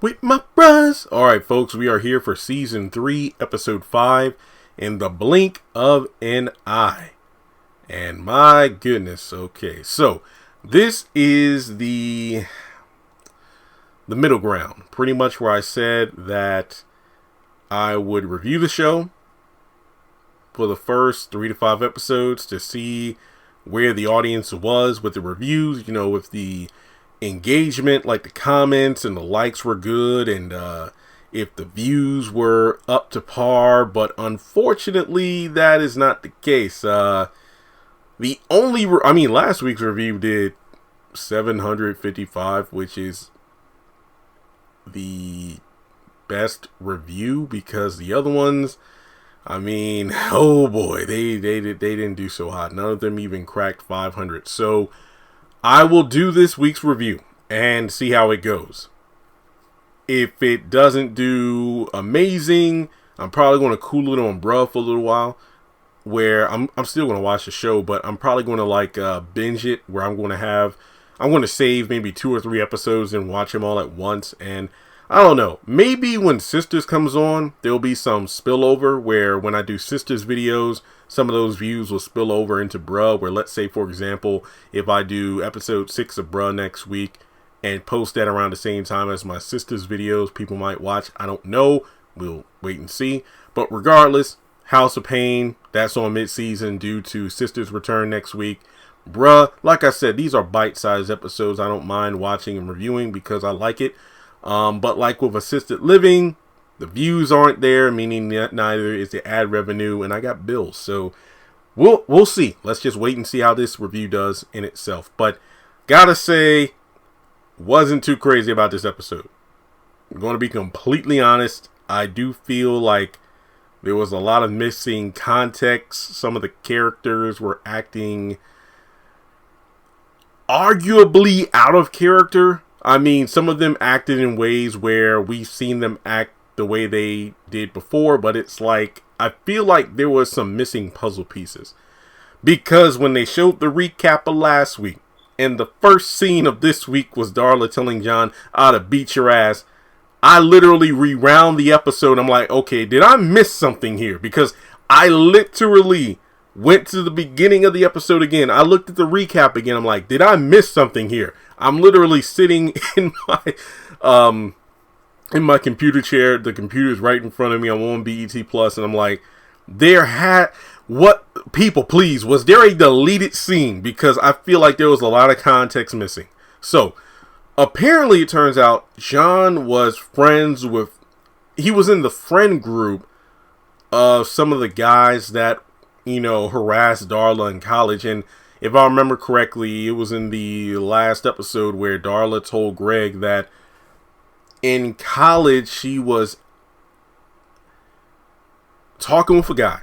with my bros. All right, folks, we are here for season 3, episode 5, in the blink of an eye. And my goodness, okay, so this is the middle ground, pretty much where I said that I would review the show for the first 3 to 5 episodes to see where the audience was with the reviews, with the engagement, like the comments and the likes were good, and if the views were up to par. But unfortunately, that is not the case. Last week's review did 755, which is the best review, because the other ones, oh boy, they didn't do so hot. None of them even cracked 500. So I will do this week's review and see how it goes. If it doesn't do amazing, I'm probably going to cool it on bruh for a little while, where I'm still going to watch the show, but I'm probably going to binge it, where I'm going to save maybe 2 or 3 episodes and watch them all at once. And I don't know, maybe when Sisters comes on, there'll be some spillover where when I do Sisters videos, some of those views will spill over into bruh, where let's say, for example, if I do episode 6 of bruh next week and post that around the same time as my Sisters videos, people might watch. I don't know. We'll wait and see. But regardless, House of Pain, that's on mid-season due to Sisters return next week. Bruh, like I said, these are bite-sized episodes. I don't mind watching and reviewing because I like it. But like with Assisted Living, the views aren't there, meaning neither is the ad revenue, and I got bills. So we'll see. Let's just wait and see how this review does in itself. But gotta say, wasn't too crazy about this episode. I'm going to be completely honest. I do feel like there was a lot of missing context. Some of the characters were acting arguably out of character. Some of them acted in ways where we've seen them act the way they did before, but it's like, I feel like there was some missing puzzle pieces. Because when they showed the recap of last week, and the first scene of this week was Darla telling John, "I ought to beat your ass," I literally rewound the episode. I'm like, okay, did I miss something here? Because I literally went to the beginning of the episode again. I looked at the recap again. I'm like, did I miss something here? I'm literally sitting in my computer chair. The computer's right in front of me. I'm on BET Plus, and I'm like, please, was there a deleted scene? Because I feel like there was a lot of context missing. So apparently it turns out John was he was in the friend group of some of the guys that, harassed Darla in college. And if I remember correctly, it was in the last episode where Darla told Greg that in college she was talking with a guy.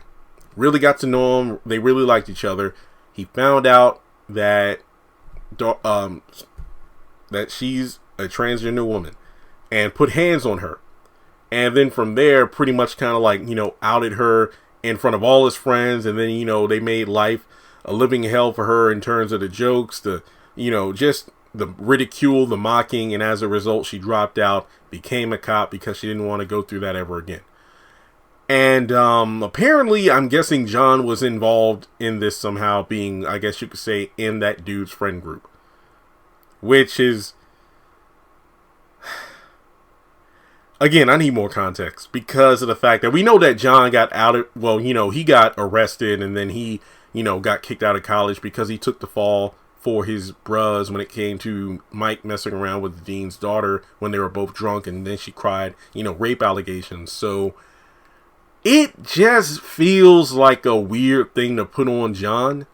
Really got to know him. They really liked each other. He found out that that she's a transgender woman and put hands on her. And then from there, pretty much kind of outed her in front of all his friends. And then, they made life a living hell for her in terms of the jokes, just the ridicule, the mocking. And as a result, she dropped out, became a cop because she didn't want to go through that ever again. And apparently, I'm guessing John was involved in this somehow, being, I guess you could say, in that dude's friend group. Which is, again, I need more context because of the fact that we know that John got outed. Well, he got arrested, and then he, got kicked out of college because he took the fall for his bros when it came to Mike messing around with the dean's daughter when they were both drunk, and then she cried, rape allegations. So it just feels like a weird thing to put on John.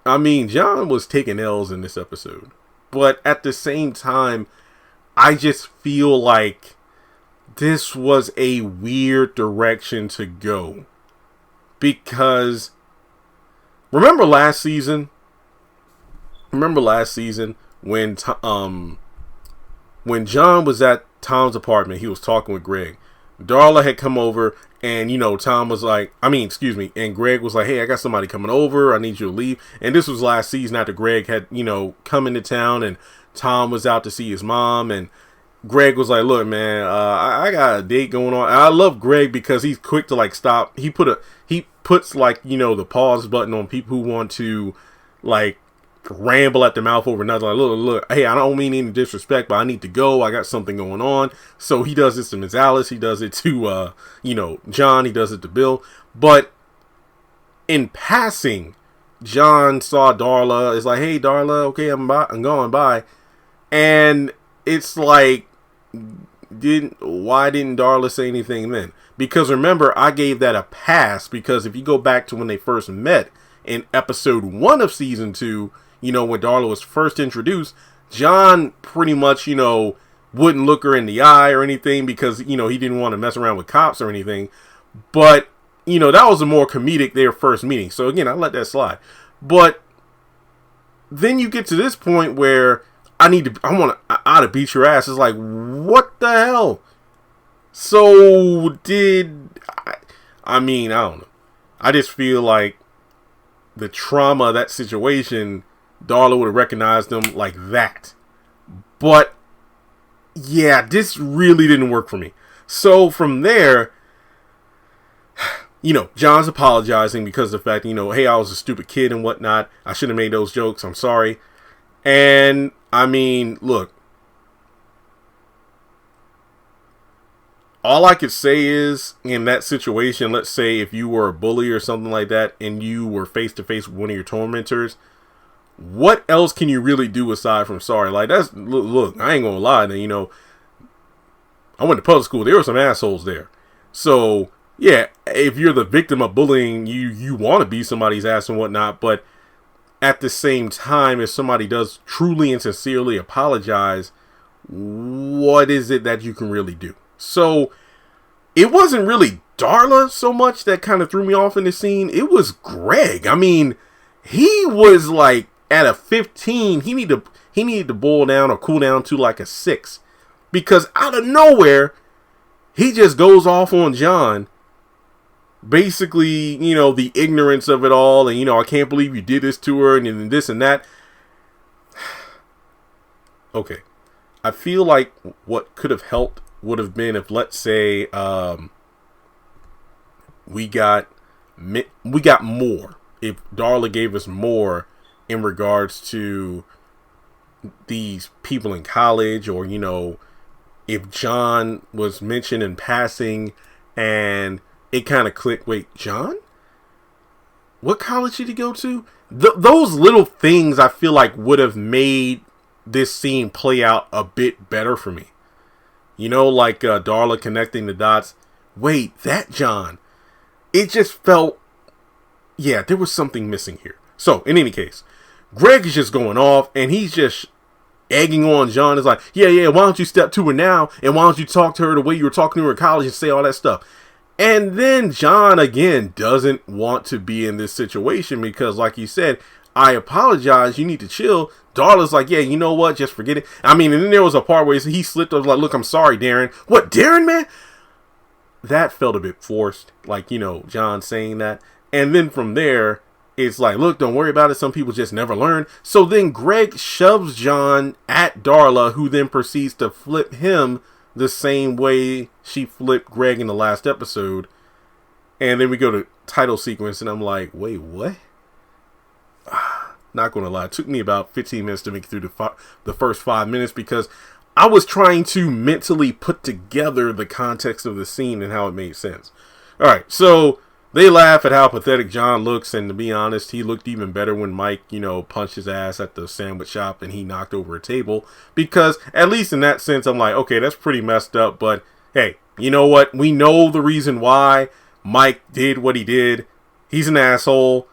John was taking L's in this episode. But at the same time, I just feel like this was a weird direction to go. Because remember last season when John was at Tom's apartment, he was talking with Greg. Darla had come over, and Tom was like, and Greg was like, "Hey, I got somebody coming over. I need you to leave." And this was last season after Greg had, come into town, and Tom was out to see his mom, and Greg was like, look, man, I got a date going on. And I love Greg because he's quick to like stop. He puts like, the pause button on people who want to like ramble at the mouth over nothing. Like, look, hey, I don't mean any disrespect, but I need to go. I got something going on. So he does this to Ms. Alice. He does it to, John. He does it to Bill. But in passing, John saw Darla. It's like, hey, Darla, okay, I'm going by. And it's like, why didn't Darla say anything then? Because remember, I gave that a pass, because if you go back to when they first met in episode 1 of season 2, when Darla was first introduced, John pretty much, wouldn't look her in the eye or anything because, he didn't want to mess around with cops or anything. But, that was a more comedic, their first meeting. So again, I let that slide. But then you get to this point where I want to beat your ass. It's like, what the hell? So I don't know. I just feel like the trauma of that situation, Darla would have recognized them like that. But yeah, this really didn't work for me. So from there, John's apologizing because of the fact, hey, I was a stupid kid and whatnot. I shouldn't have made those jokes. I'm sorry. And I mean, look, all I could say is in that situation, let's say if you were a bully or something like that and you were face to face with one of your tormentors, what else can you really do aside from sorry? Like, look, I ain't gonna lie. I went to public school. There were some assholes there. So yeah, if you're the victim of bullying, you want to be somebody's ass and whatnot, but at the same time, if somebody does truly and sincerely apologize, what is it that you can really do? So it wasn't really Darla so much that kind of threw me off in the scene. It was Greg. I mean, he was like at a 15. He needed to boil down or cool down to like a 6, because out of nowhere, he just goes off on John. Basically, the ignorance of it all, and I can't believe you did this to her, and this and that. Okay, I feel like what could have helped would have been if, let's say, we got more. If Darla gave us more in regards to these people in college, or if John was mentioned in passing, and it kind of clicked. Wait, John? What college did he go to? Those little things I feel like would have made this scene play out a bit better for me. Like Darla connecting the dots. Wait, that John. It just felt, yeah, there was something missing here. So, in any case, Greg is just going off, and he's just egging on John. It's like, yeah, why don't you step to her now? And why don't you talk to her the way you were talking to her in college and say all that stuff? And then John, again, doesn't want to be in this situation because, like he said, I apologize, you need to chill. Darla's like, yeah, you know what, just forget it. I mean, and then there was a part where he slipped up, like, look, I'm sorry, Darren. What, Darren, man? That felt a bit forced, like, John saying that. And then from there, it's like, look, don't worry about it. Some people just never learn. So then Greg shoves John at Darla, who then proceeds to flip him the same way she flipped Greg in the last episode. And then we go to title sequence, and I'm like, wait, what? Not gonna lie, it took me about 15 minutes to make it through the first 5 minutes, because I was trying to mentally put together the context of the scene and how it made sense. Alright, so they laugh at how pathetic John looks, and to be honest, he looked even better when Mike, punched his ass at the sandwich shop and he knocked over a table, because at least in that sense, I'm like, okay, that's pretty messed up, but hey, you know what? We know the reason why Mike did what he did. He's an asshole.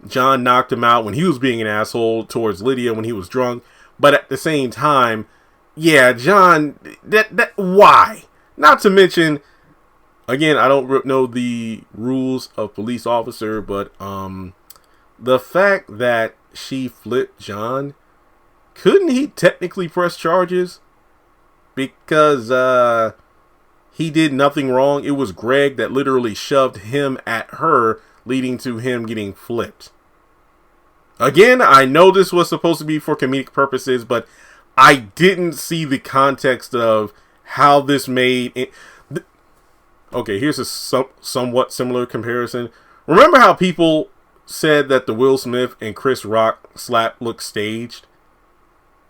John knocked him out when he was being an asshole towards Lydia when he was drunk, but at the same time, yeah, John, why? Not to mention, again, I don't know the rules of police officer, but the fact that she flipped John, couldn't he technically press charges? Because he did nothing wrong. It was Greg that literally shoved him at her, leading to him getting flipped. Again, I know this was supposed to be for comedic purposes, but I didn't see the context of how this made it. Okay, here's a somewhat similar comparison. Remember how people said that the Will Smith and Chris Rock slap looked staged?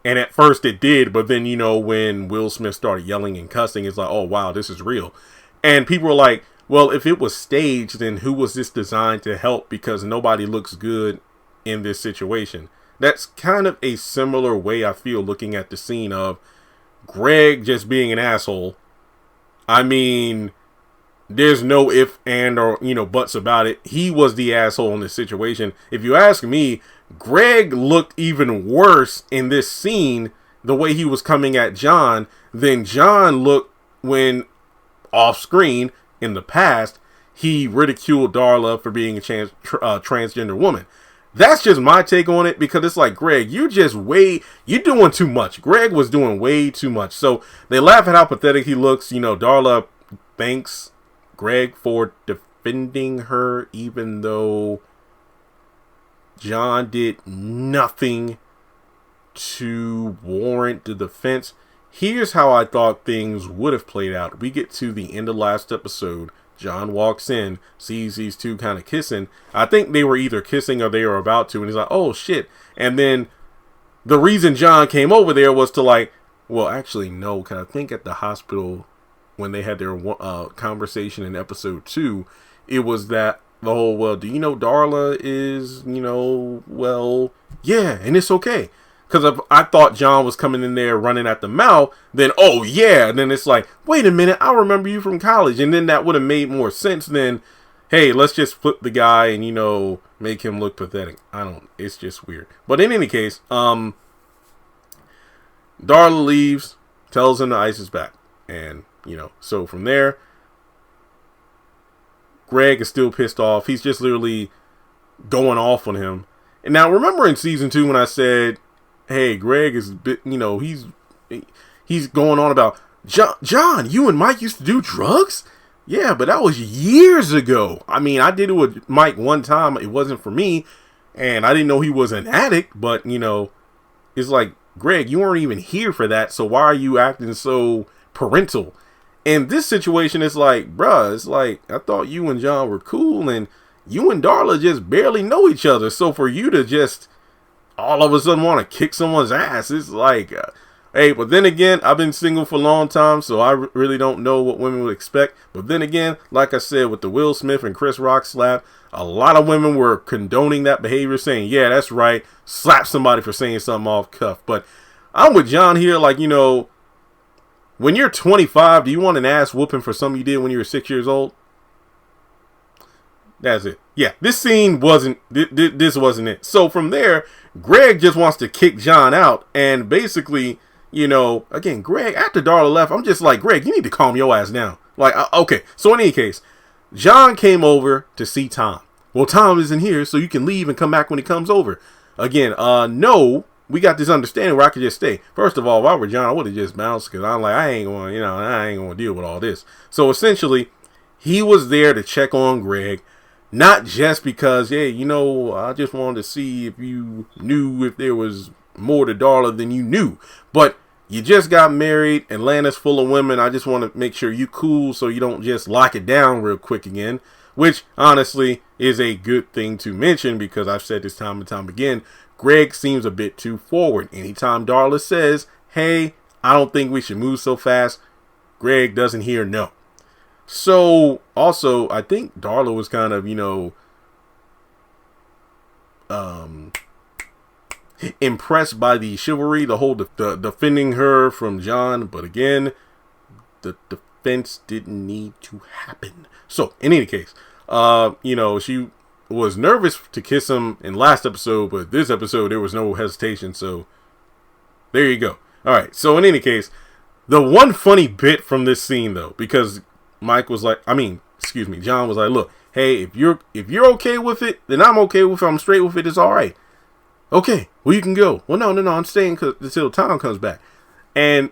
And at first it did, but then, when Will Smith started yelling and cussing, it's like, oh, wow, this is real. And people were like, well, if it was staged, then who was this designed to help? Because nobody looks good in this situation. That's kind of a similar way I feel looking at the scene of Greg just being an asshole. I mean, there's no if and or, buts about it. He was the asshole in this situation. If you ask me, Greg looked even worse in this scene, the way he was coming at John, than John looked when off screen in the past he ridiculed Darla for being a transgender woman. That's just my take on it, because it's like, Greg, you're doing too much. Greg was doing way too much. So they laugh at how pathetic he looks. Darla thanks Greg for defending her, even though John did nothing to warrant the defense. Here's how I thought things would have played out. We get to the end of last episode. John walks in, sees these two kind of kissing. I think they were either kissing or they were about to. And he's like, oh, shit. And then the reason John came over there was to actually, no. Because I think at the hospital, when they had their conversation in episode 2, it was that the whole, well, do you know Darla is, yeah, and it's okay. Because I thought John was coming in there running at the mouth, then, oh, yeah. And then it's like, wait a minute, I remember you from college. And then that would have made more sense than, hey, let's just flip the guy and, make him look pathetic. It's just weird. But in any case, Darla leaves, tells him the ice is back. And, so from there, Greg is still pissed off. He's just literally going off on him. And now, remember in season 2 when I said, hey, Greg is, he's going on about, John, you and Mike used to do drugs? Yeah, but that was years ago. I mean, I did it with Mike one time. It wasn't for me. And I didn't know he was an addict. But, it's like, Greg, you weren't even here for that. So why are you acting so parental? In this situation, it's like, bruh, it's like, I thought you and John were cool. And you and Darla just barely know each other. So for you to just all of a sudden want to kick someone's ass, it's like, hey, but then again, I've been single for a long time, so I really don't know what women would expect. But then again, like I said, with the Will Smith and Chris Rock slap, a lot of women were condoning that behavior, saying, yeah, that's right, slap somebody for saying something off cuff. But I'm with John here, like, when you're 25, do you want an ass whooping for something you did when you were 6 years old? That's it. Yeah, this scene wasn't, this wasn't it. So from there, Greg just wants to kick John out. And basically, again, Greg, after Darla left, I'm just like, Greg, you need to calm your ass down. Like, okay. So in any case, John came over to see Tom. Well, Tom isn't here, so you can leave and come back when he comes over. Again, no, we got this understanding where I could just stay. First of all, if I were John, I would have just bounced, because I'm like, I ain't going to deal with all this. So essentially, he was there to check on Greg. Not just because, hey, I just wanted to see if you knew if there was more to Darla than you knew. But you just got married, Atlanta's full of women. I just want to make sure you cool so you don't just lock it down real quick again. Which, honestly, is a good thing to mention, because I've said this time and time again, Greg seems a bit too forward. Anytime Darla says, hey, I don't think we should move so fast, Greg doesn't hear no. So, also, I think Darla was kind of, impressed by the chivalry, the whole defending her from John. But again, the defense didn't need to happen. So, in any case, she was nervous to kiss him in last episode, but this episode, there was no hesitation. So, there you go. All right. So, in any case, the one funny bit from this scene, though, because John was like, look, hey, if you're okay with it, then I'm okay with it. I'm straight with it. It's all right. Okay, well, you can go. Well, no, I'm staying until Tom comes back. And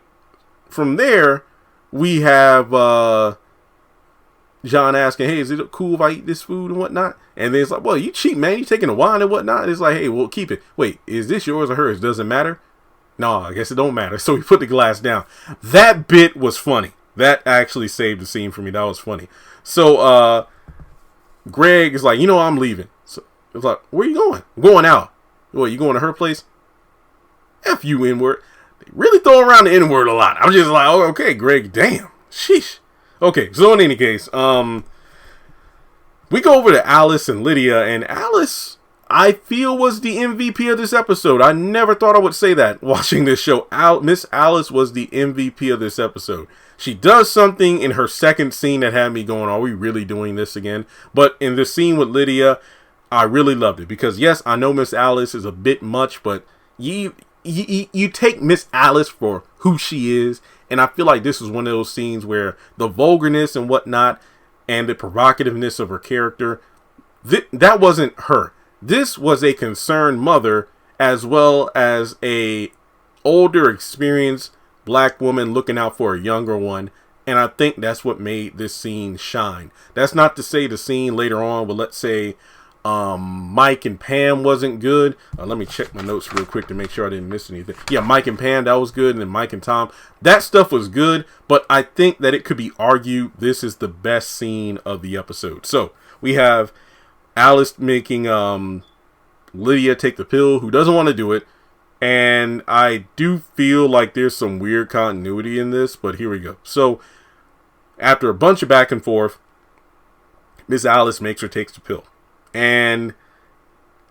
from there, we have John asking, hey, is it cool if I eat this food and whatnot? And then it's like, well, you cheap, man. You taking the wine and whatnot. And it's like, hey, well, keep it. Wait, is this yours or hers? Doesn't matter. No, I guess it don't matter. So he put the glass down. That bit was funny. That actually saved the scene for me. That was funny. So Greg is like, I'm leaving. So it's like, where you going? I'm going out. What, you going to her place? F you, N-word. They really throw around the N-word a lot. I'm just like, oh, okay, Greg, damn. Sheesh. Okay, so in any case, we go over to Alice and Lydia, and Alice, I feel, was the MVP of this episode. I never thought I would say that watching this show. Miss Alice was the MVP of this episode. She does something in her second scene that had me going, are we really doing this again? But in the scene with Lydia, I really loved it. Because, yes, I know Miss Alice is a bit much, but you take Miss Alice for who she is. And I feel like this is one of those scenes where the vulgarness and whatnot and the provocativeness of her character, that wasn't her. This was a concerned mother as well as a older, experienced black woman looking out for a younger one. And I think that's what made this scene shine. That's not to say the scene later on, but let's say Mike and Pam wasn't good. Let me check my notes real quick to make sure I didn't miss anything. Yeah, Mike and Pam, that was good. And then Mike and Tom, that stuff was good. But I think that it could be argued this is the best scene of the episode. So we have Alice making Lydia take the pill, who doesn't want to do it. And I do feel like there's some weird continuity in this, but here we go. So after a bunch of back and forth, Miss Alice makes her take the pill. And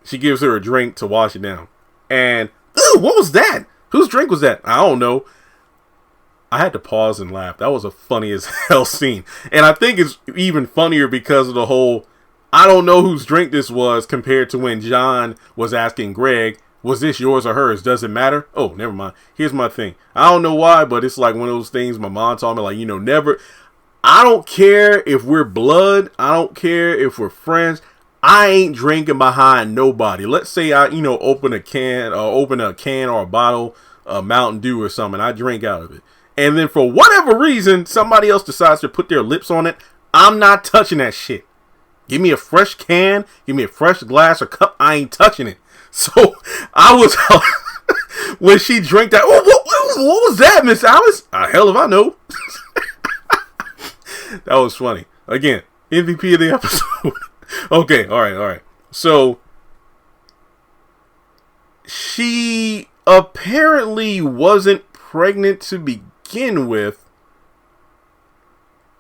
she gives her a drink to wash it down. And, ooh, what was that? Whose drink was that? I don't know. I had to pause and laugh. That was a funny as hell scene. And I think it's even funnier because of the whole, I don't know whose drink this was, compared to when John was asking Greg, was this yours or hers? Does it matter? Oh, never mind. Here's my thing. I don't know why, but it's like one of those things my mom taught me, like, never. I don't care if we're blood. I don't care if we're friends. I ain't drinking behind nobody. Let's say I, open a can or a bottle of Mountain Dew or something. I drink out of it. And then for whatever reason, somebody else decides to put their lips on it. I'm not touching that shit. Give me a fresh can. Give me a fresh glass or cup. I ain't touching it. So I was, when she drank that, what was that, Miss Alice? Hell if I know. That was funny. Again, MVP of the episode. Okay, all right. So she apparently wasn't pregnant to begin with.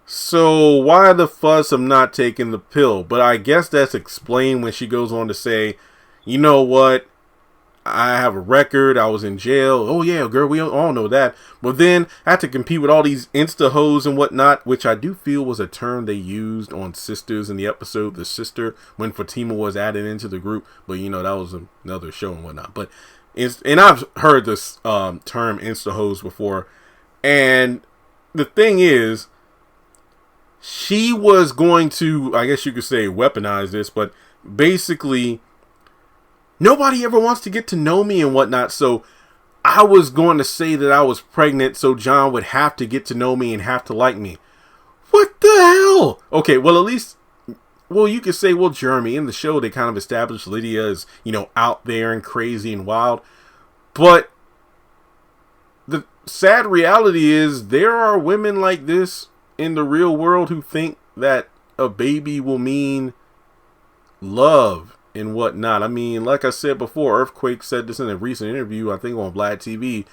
So why the fuss of not taking the pill? But I guess that's explained when she goes on to say, you know what? I have a record. I was in jail. Oh yeah, girl, we all know that. But then I had to compete with all these Insta hoes and whatnot, which I do feel was a term they used on sisters in the episode, the sister, when Fatima was added into the group. But that was another show and whatnot. But and I've heard this term Insta hoes before. And the thing is, she was going to, I guess you could say, weaponize this, but basically, nobody ever wants to get to know me and whatnot. So I was going to say that I was pregnant so John would have to get to know me and have to like me. What the hell? Okay, well, at least, you could say, Jeremy, in the show, they kind of established Lydia as, out there and crazy and wild. But the sad reality is there are women like this in the real world who think that a baby will mean love and whatnot. I mean, like I said before, Earthquake said this in a recent interview, I think on Vlad TV.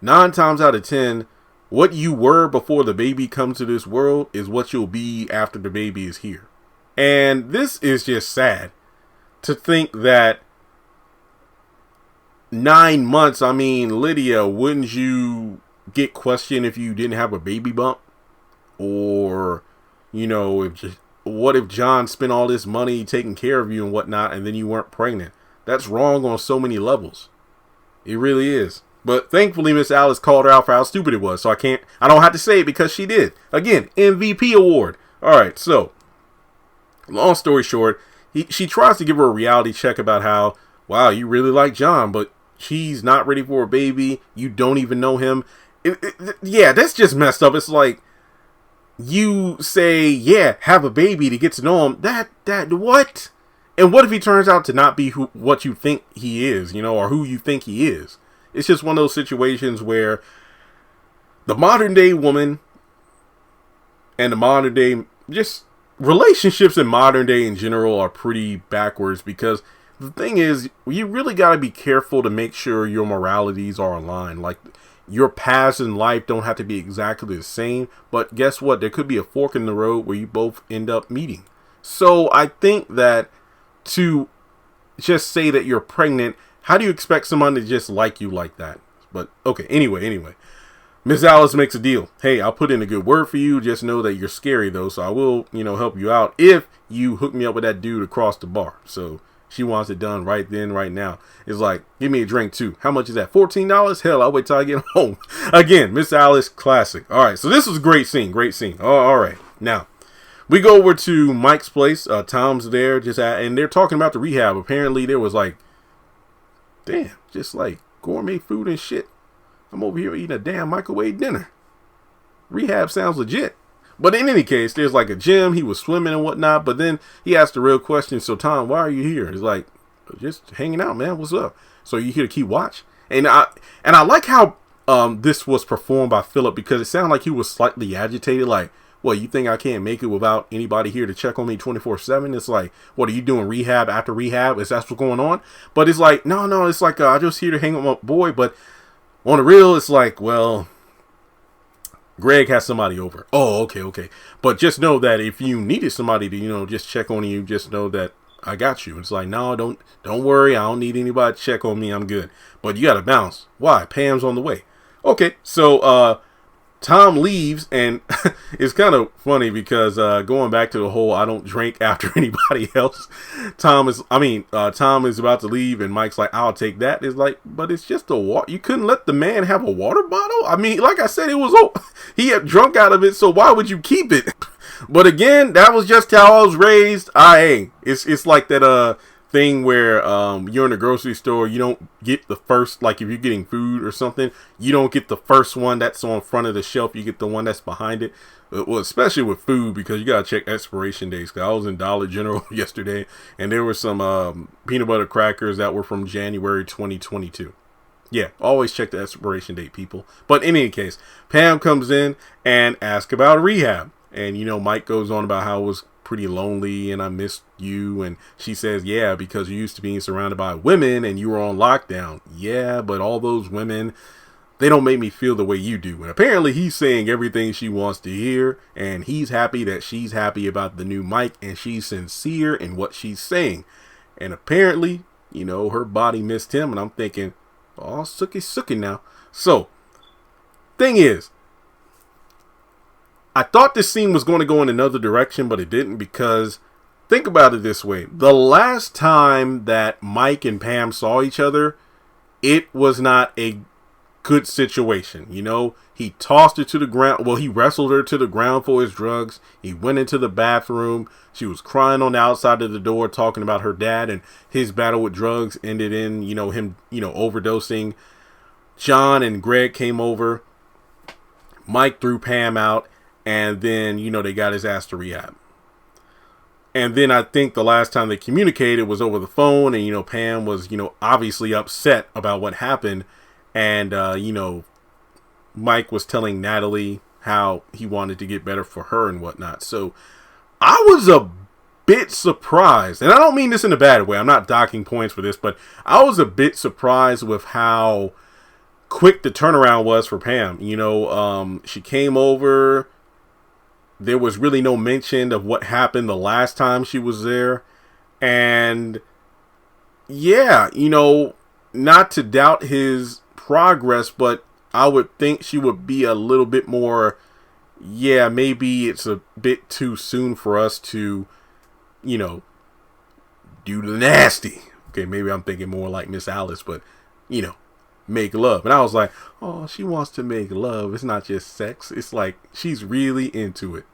9 times out of 10, what you were before the baby comes to this world is what you'll be after the baby is here. And this is just sad to think that 9 months, I mean, Lydia, wouldn't you get questioned if you didn't have a baby bump? Or, what if John spent all this money taking care of you and whatnot, and then you weren't pregnant? That's wrong on so many levels. It really is. But thankfully, Miss Alice called her out for how stupid it was. So I don't have to say it because she did. Again, MVP award. All right. So long story short, she tries to give her a reality check about how, wow, you really like John, but he's not ready for a baby. You don't even know him. Yeah, that's just messed up. It's like, you say, yeah, have a baby to get to know him. That what? And what if he turns out to not be what you think he is, or who you think he is? It's just one of those situations where the modern day woman and the modern day, just relationships in modern day in general are pretty backwards, because the thing is, you really got to be careful to make sure your moralities are aligned. Like, your paths in life don't have to be exactly the same, but guess what? There could be a fork in the road where you both end up meeting. So I think that to just say that you're pregnant, how do you expect someone to just like you like that? But okay, anyway. Miss Alice makes a deal. Hey, I'll put in a good word for you. Just know that you're scary though, so I will, help you out if you hook me up with that dude across the bar. So she wants it done right then, right now. It's like, give me a drink too. How much is that? $14? Hell, I'll wait till I get home. Again, Miss Alice, classic. All right, so this was a great scene. Oh, all right. Now, we go over to Mike's place. Tom's there, and they're talking about the rehab. Apparently, there was just like gourmet food and shit. I'm over here eating a damn microwave dinner. Rehab sounds legit. But in any case, there's like a gym. He was swimming and whatnot. But then he asked the real question. So, Tom, why are you here? He's like, just hanging out, man. What's up? So you here to keep watch? And I like how this was performed by Philip, because it sounded like he was slightly agitated. Like, well, you think I can't make it without anybody here to check on me 24/7? It's like, what are you doing, rehab after rehab? Is that what's going on? But it's like, no. It's like, I just here to hang with my boy. But on the real, it's like, well, Greg has somebody over. Oh, okay. But just know that if you needed somebody to, just check on you, just know that I got you. It's like, no, don't worry. I don't need anybody to check on me. I'm good. But you got to bounce. Why? Pam's on the way. Okay. So, Tom leaves, and it's kind of funny because going back to the whole I don't drink after anybody else, Tom is about to leave, and Mike's like, I'll take that. It's like, but it's just a water. You couldn't let the man have a water bottle? I mean, like I said, he had drunk out of it, so why would you keep it? But again, that was just how I was raised. It's like that thing where you're in a grocery store, you don't get the first, like if you're getting food or something, you don't get the first one that's on front of the shelf, you get the one that's behind it. Well, especially with food, because you gotta check expiration dates. Cause I was in Dollar General yesterday, and there were some peanut butter crackers that were from January 2022. Yeah, always check the expiration date, people. But in any case, Pam comes in and asks about rehab, and Mike goes on about how it was pretty lonely and I missed you, and she says, yeah, because you used to being surrounded by women and you were on lockdown. Yeah, but all those women, they don't make me feel the way you do. And apparently he's saying everything she wants to hear, and he's happy that she's happy about the new Mike, and she's sincere in what she's saying. And apparently, her body missed him, and I'm thinking, oh, sookie now. So, thing is, I thought this scene was going to go in another direction, but it didn't, because think about it this way. The last time that Mike and Pam saw each other, it was not a good situation. He tossed her to the ground. Well, he wrestled her to the ground for his drugs. He went into the bathroom. She was crying on the outside of the door, talking about her dad, and his battle with drugs ended in, him, overdosing. John and Greg came over. Mike threw Pam out. And then, they got his ass to rehab. And then I think the last time they communicated was over the phone. And, Pam was, obviously upset about what happened. And, Mike was telling Natalie how he wanted to get better for her and whatnot. So I was a bit surprised. And I don't mean this in a bad way. I'm not docking points for this. But I was a bit surprised with how quick the turnaround was for Pam. She came over. There was really no mention of what happened the last time she was there. And yeah, not to doubt his progress, but I would think she would be a little bit more, yeah, maybe it's a bit too soon for us to, do the nasty. Okay, maybe I'm thinking more like Miss Alice, but, make love. And I was like, oh, she wants to make love. It's not just sex. It's like she's really into it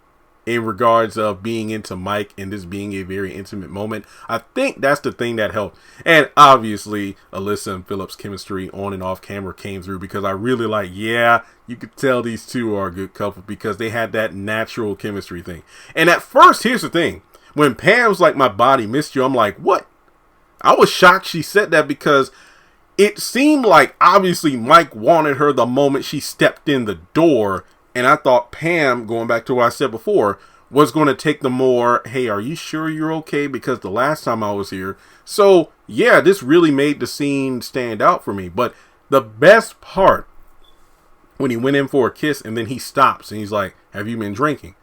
in regards of being into Mike and this being a very intimate moment. I think that's the thing that helped. And obviously Alyssa and Philip's chemistry on and off camera came through, because I really you could tell these two are a good couple because they had that natural chemistry thing. And at first, here's the thing. When Pam's like, my body missed you, I'm like, what? I was shocked she said that, because it seemed like obviously Mike wanted her the moment she stepped in the door. And I thought Pam, going back to what I said before, was going to take the more, hey, are you sure you're okay? Because the last time I was here. So, yeah, this really made the scene stand out for me. But the best part, when he went in for a kiss and then he stops and he's like, have you been drinking?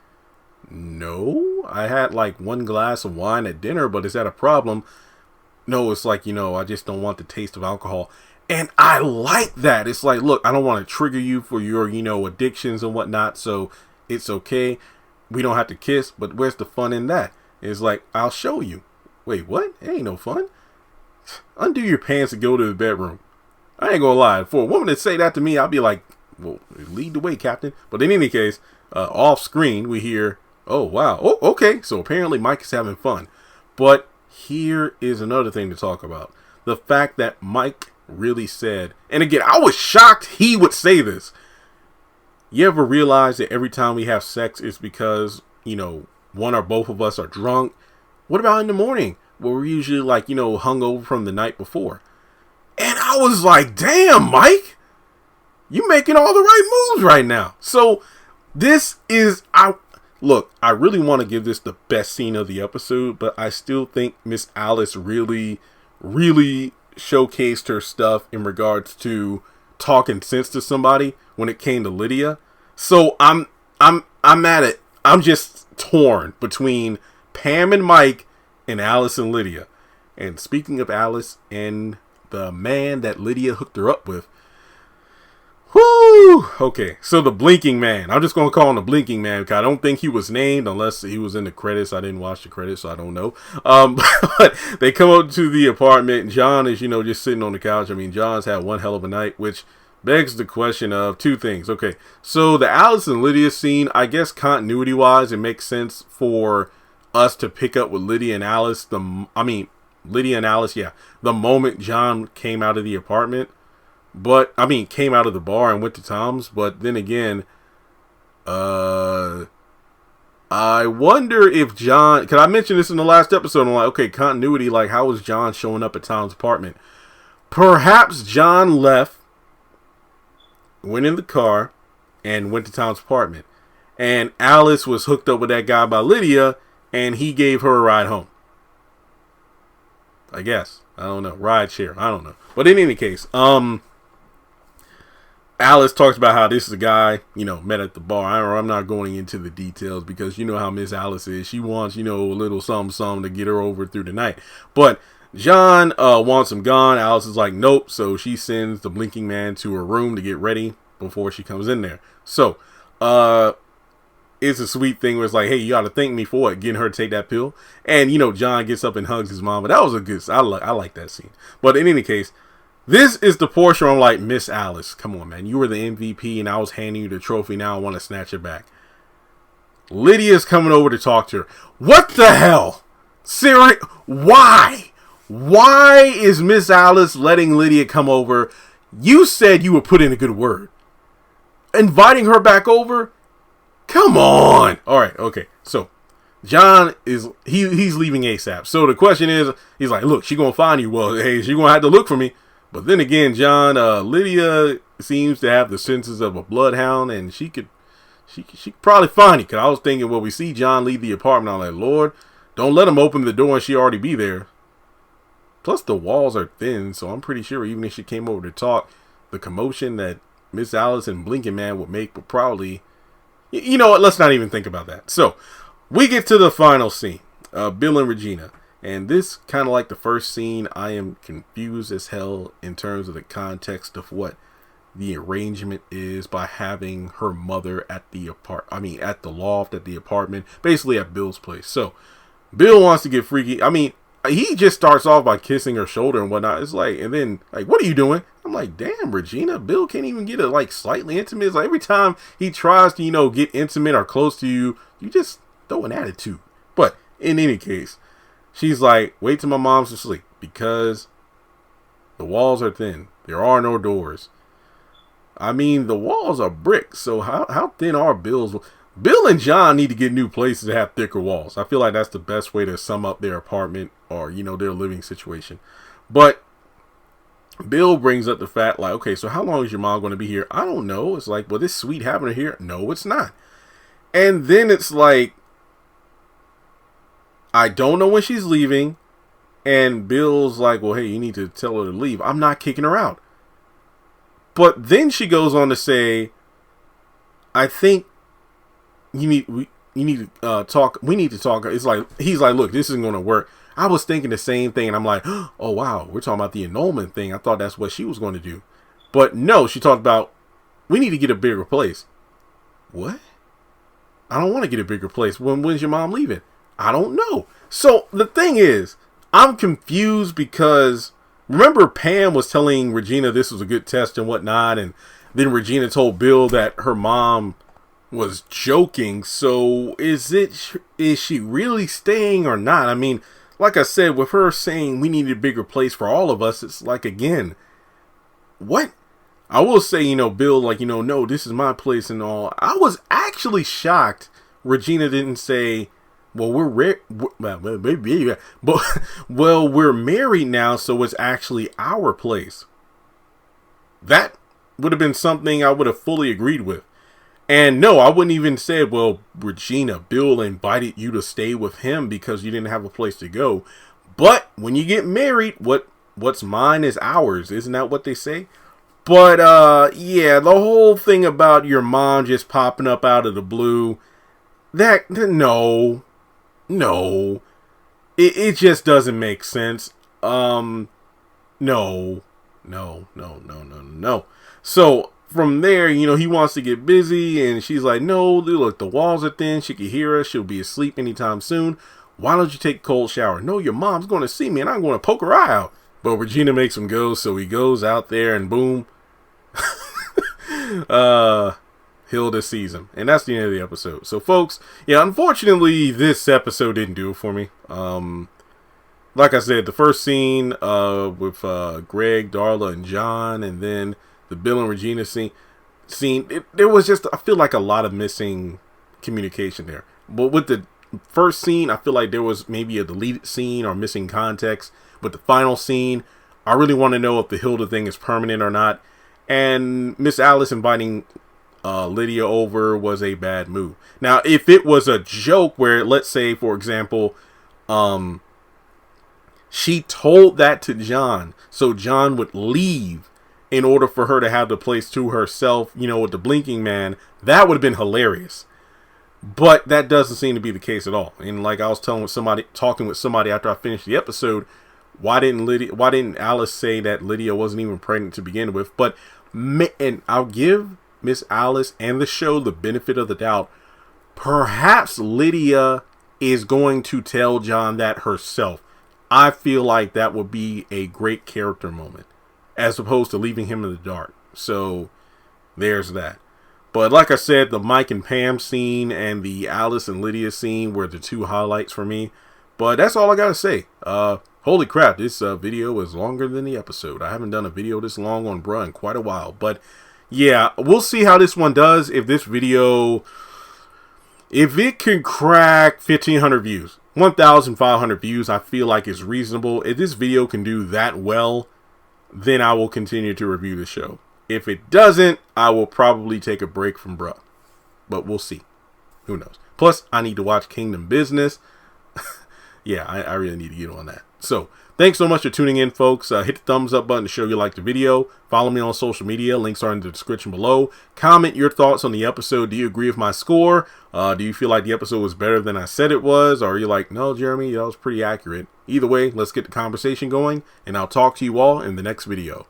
No, I had like 1 glass of wine at dinner, but is that a problem? No, it's like, I just don't want the taste of alcohol. And I like that. It's like, look, I don't want to trigger you for your, addictions and whatnot. So it's okay. We don't have to kiss, but where's the fun in that? It's like, I'll show you. Wait, what? It ain't no fun. Undo your pants and go to the bedroom. I ain't gonna lie. For a woman to say that to me, I'll be like, well, lead the way, Captain. But in any case, off screen, we hear, oh, wow. Oh, okay. So apparently Mike is having fun. But here is another thing to talk about. The fact that Mike really said, and again, I was shocked he would say this. You ever realize that every time we have sex, it's because, one or both of us are drunk? What about in the morning, where we're usually like, hungover from the night before? And I was like, damn, Mike, you making all the right moves right now. So this is, I really want to give this the best scene of the episode, but I still think Miss Alice really, really showcased her stuff in regards to talking sense to somebody when it came to Lydia. So I'm at it. I'm just torn between Pam and Mike and Alice and Lydia. And speaking of Alice and the man that Lydia hooked her up with, whoo! Okay, so the blinking man. I'm just going to call him the blinking man because I don't think he was named unless he was in the credits. I didn't watch the credits, so I don't know. But they come up to the apartment. John is, just sitting on the couch. I mean, John's had one hell of a night, which begs the question of two things. Okay, so the Alice and Lydia scene, I guess continuity-wise, it makes sense for us to pick up with Lydia and Alice. Lydia and Alice, yeah, the moment John came out of the apartment. But, came out of the bar and went to Tom's. But then again, I wonder if John, because I mentioned this in the last episode, I'm like, okay, continuity, like, how was John showing up at Tom's apartment? Perhaps John left, went in the car, and went to Tom's apartment. And Alice was hooked up with that guy by Lydia, and he gave her a ride home. I guess. I don't know. Ride share. I don't know. But in any case, Alice talks about how this is a guy, met at the bar. I'm not going into the details because you know how Miss Alice is. She wants, a little something to get her over through the night. But John wants him gone. Alice is like, nope. So she sends the blinking man to her room to get ready before she comes in there. So it's a sweet thing where it's like, hey, you got to thank me for it, getting her to take that pill. And, John gets up and hugs his mom. But that was a good, I like that scene. But in any case, this is the portion where I'm like, Miss Alice, come on, man. You were the MVP and I was handing you the trophy. Now I want to snatch it back. Lydia's coming over to talk to her. What the hell? Siri, why? Why is Miss Alice letting Lydia come over? You said you would put in a good word. Inviting her back over? Come on. All right, okay. So John is, he's leaving ASAP. So the question is, he's like, look, she going to find you. Well, hey, she going to have to look for me. But then again, John, Lydia seems to have the senses of a bloodhound, and she could probably find you. Because I was thinking, well, we see John leave the apartment. I'm like, Lord, don't let him open the door and she already be there. Plus, the walls are thin, so I'm pretty sure even if she came over to talk, the commotion that Miss Alice and Blinking Man would make would probably, you know what? Let's not even think about that. So we get to the final scene, Bill and Regina. And this, kind of like the first scene, I am confused as hell in terms of the context of what the arrangement is by having her mother at the at the loft, at the apartment, basically at Bill's place. So Bill wants to get freaky. He just starts off by kissing her shoulder and whatnot. It's like, and then like, what are you doing? I'm like, damn, Regina, Bill can't even get it like slightly intimate. It's like every time he tries to, get intimate or close to you, you just throw an attitude. But in any case, she's like, wait till my mom's asleep because the walls are thin. There are no doors. The walls are brick. So how thin are Bill's? Bill and John need to get new places to have thicker walls. I feel like that's the best way to sum up their apartment or, their living situation. But Bill brings up the fact, like, okay, so how long is your mom going to be here? I don't know. It's like, well, this sweet having her here. No, it's not. And then it's like, I don't know when she's leaving. And Bill's like, well, hey, you need to tell her to leave. I'm not kicking her out. But then she goes on to say, I think you need to talk. We need to talk. It's like, he's like, look, this isn't going to work. I was thinking the same thing. And I'm like, oh, wow, we're talking about the annulment thing. I thought that's what she was going to do. But no, she talked about, we need to get a bigger place. What? I don't want to get a bigger place. When's your mom leaving? I don't know. So the thing is, I'm confused because remember Pam was telling Regina this was a good test and whatnot. And then Regina told Bill that her mom was joking. So is she really staying or not? I mean, like I said, with her saying we need a bigger place for all of us, it's like, again, what? I will say, Bill, like, no, this is my place and all. I was actually shocked Regina didn't say, well, we're married now, so it's actually our place. That would have been something I would have fully agreed with. And no, I wouldn't even say, well, Regina, Bill invited you to stay with him because you didn't have a place to go. But when you get married, what's mine is ours. Isn't that what they say? But, yeah, the whole thing about your mom just popping up out of the blue, no. It just doesn't make sense. No. So from there, he wants to get busy and she's like, no, look, the walls are thin. She can hear us. She'll be asleep anytime soon. Why don't you take a cold shower? No, your mom's going to see me and I'm going to poke her eye out. But Regina makes him go. So he goes out there and boom. Hilda sees him. And that's the end of the episode. So folks, yeah, unfortunately this episode didn't do it for me. Like I said, the first scene with Greg, Darla, and John, and then the Bill and Regina scene, there was just, I feel like a lot of missing communication there. But with the first scene, I feel like there was maybe a deleted scene or missing context. But the final scene, I really want to know if the Hilda thing is permanent or not. And Miss Alice inviting Lydia over was a bad move. Now, if it was a joke where, let's say, for example, she told that to John, so John would leave in order for her to have the place to herself, with the blinking man, that would have been hilarious. But that doesn't seem to be the case at all. And like I was talking with somebody after I finished the episode, why didn't Alice say that Lydia wasn't even pregnant to begin with? But, and I'll give Miss Alice and the show the benefit of the doubt. Perhaps Lydia is going to tell John that herself. I feel like that would be a great character moment, as opposed to leaving him in the dark. So there's that. But like I said, the Mike and Pam scene and the Alice and Lydia scene were the two highlights for me. But that's all I gotta say. Holy crap, this video is longer than the episode. I haven't done a video this long on Bruh in quite a while. But yeah, we'll see how this one does. If this video, if it can crack 1,500 views, 1,500 views, I feel like it's reasonable. If this video can do that well, then I will continue to review the show. If it doesn't, I will probably take a break from Bruh. But we'll see. Who knows? Plus, I need to watch Kingdom Business. Yeah, I really need to get on that. So, thanks so much for tuning in, folks. Hit the thumbs up button to show you like the video. Follow me on social media. Links are in the description below. Comment your thoughts on the episode. Do you agree with my score? Do you feel like the episode was better than I said it was? Or are you like, no, Jeremy, that was pretty accurate? Either way, let's get the conversation going. And I'll talk to you all in the next video.